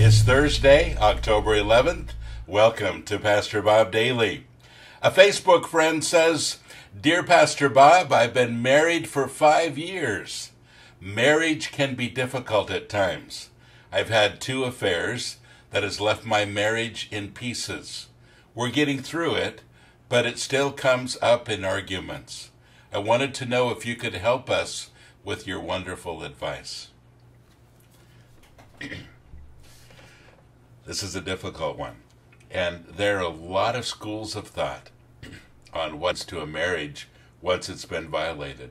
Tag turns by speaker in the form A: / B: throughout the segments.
A: It's Thursday, October 11th. Welcome to Pastor Bob Daily. A Facebook friend says, "Dear Pastor Bob, I've been married for 5 years. Marriage can be difficult at times. I've had 2 affairs that has left my marriage in pieces. We're getting through it, but it still comes up in arguments. I wanted to know if you could help us with your wonderful advice." This is a difficult one, and there are a lot of schools of thought on what's to a marriage once it's been violated.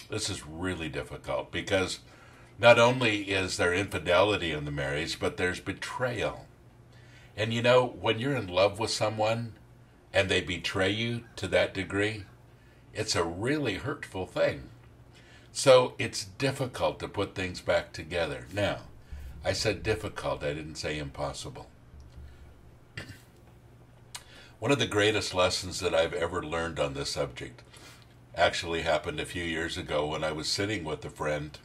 A: This is really difficult because not only is there infidelity in the marriage, but there's betrayal. And you know, when you're in love with someone and they betray you to that degree, it's a really hurtful thing. So it's difficult to put things back together. Now, I said difficult, I didn't say impossible. One of the greatest lessons that I've ever learned on this subject actually happened a few years ago when I was sitting with a friend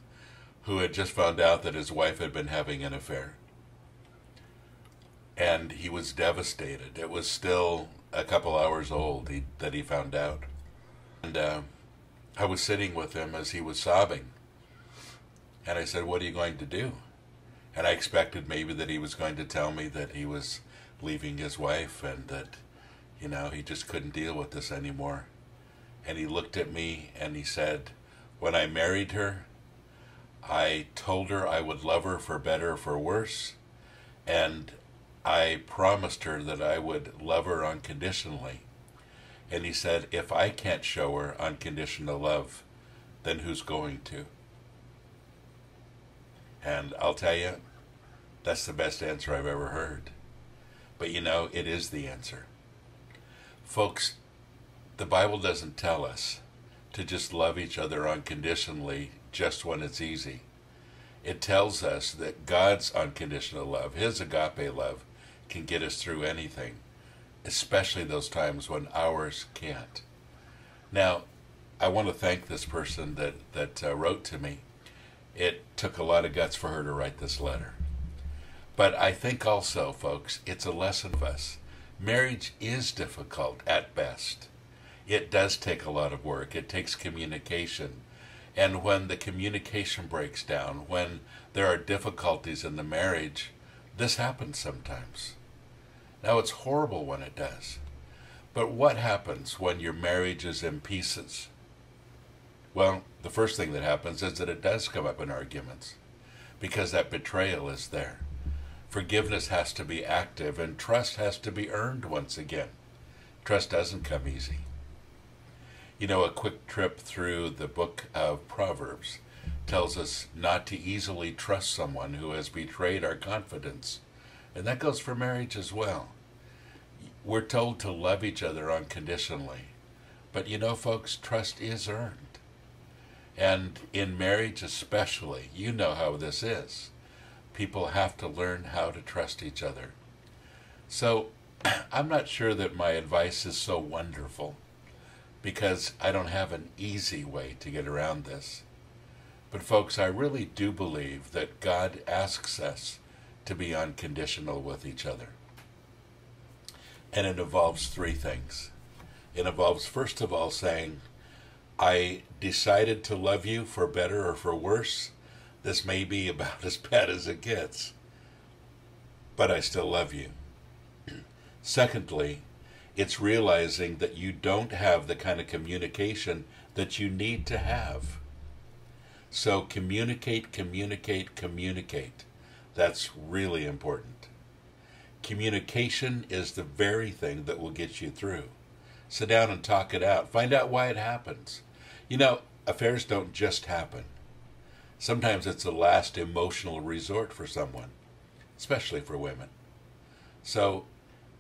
A: who had just found out that his wife had been having an affair. And he was devastated. It was still a couple hours old that he found out. And I was sitting with him as he was sobbing. And I said, "What are you going to do?" And I expected maybe that he was going to tell me that he was leaving his wife and that, he just couldn't deal with this anymore. And he looked at me and he said, "When I married her, I told her I would love her for better or for worse. And I promised her that I would love her unconditionally." And he said, "If I can't show her unconditional love, then who's going to?" And I'll tell you, that's the best answer I've ever heard. But it is the answer. Folks, the Bible doesn't tell us to just love each other unconditionally just when it's easy. It tells us that God's unconditional love, His agape love, can get us through anything, especially those times when ours can't. Now, I want to thank this person that wrote to me. It took a lot of guts for her to write this letter. But I think also, folks, it's a lesson of us. Marriage is difficult at best. It does take a lot of work. It takes communication. And when the communication breaks down, when there are difficulties in the marriage, this happens sometimes. Now, it's horrible when it does. But what happens when your marriage is in pieces? Well, the first thing that happens is that it does come up in arguments because that betrayal is there. Forgiveness has to be active and trust has to be earned once again. Trust doesn't come easy. A quick trip through the book of Proverbs tells us not to easily trust someone who has betrayed our confidence. And that goes for marriage as well. We're told to love each other unconditionally. But folks, trust is earned. And in marriage especially, you know how this is. People have to learn how to trust each other. So I'm not sure that my advice is so wonderful because I don't have an easy way to get around this. But folks, I really do believe that God asks us to be unconditional with each other. And it involves 3 things. It involves, first of all, saying, "I decided to love you for better or for worse. This may be about as bad as it gets, but I still love you." Secondly, it's realizing that you don't have the kind of communication that you need to have. So communicate, communicate, communicate. That's really important. Communication is the very thing that will get you through. Sit down and talk it out. Find out why it happens. Affairs don't just happen. Sometimes it's a last emotional resort for someone, especially for women. So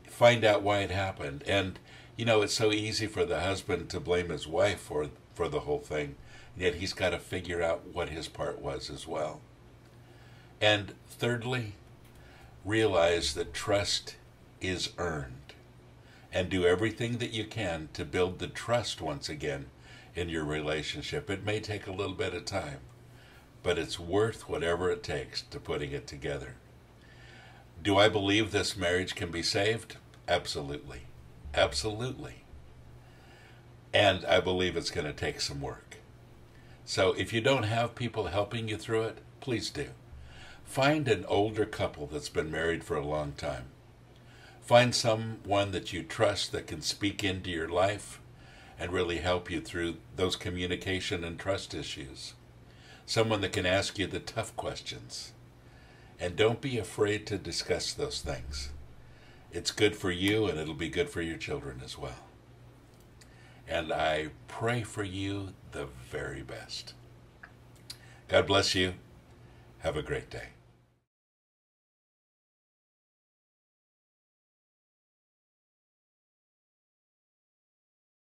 A: find out why it happened. And, it's so easy for the husband to blame his wife for the whole thing, and yet he's got to figure out what his part was as well. And thirdly, realize that trust is earned. And do everything that you can to build the trust once again in your relationship. It may take a little bit of time, but it's worth whatever it takes to putting it together. Do I believe this marriage can be saved? Absolutely. Absolutely. And I believe it's going to take some work. So if you don't have people helping you through it, please do. Find an older couple that's been married for a long time. Find someone that you trust that can speak into your life and really help you through those communication and trust issues. Someone that can ask you the tough questions. And don't be afraid to discuss those things. It's good for you, and it'll be good for your children as well. And I pray for you the very best. God bless you. Have a great day.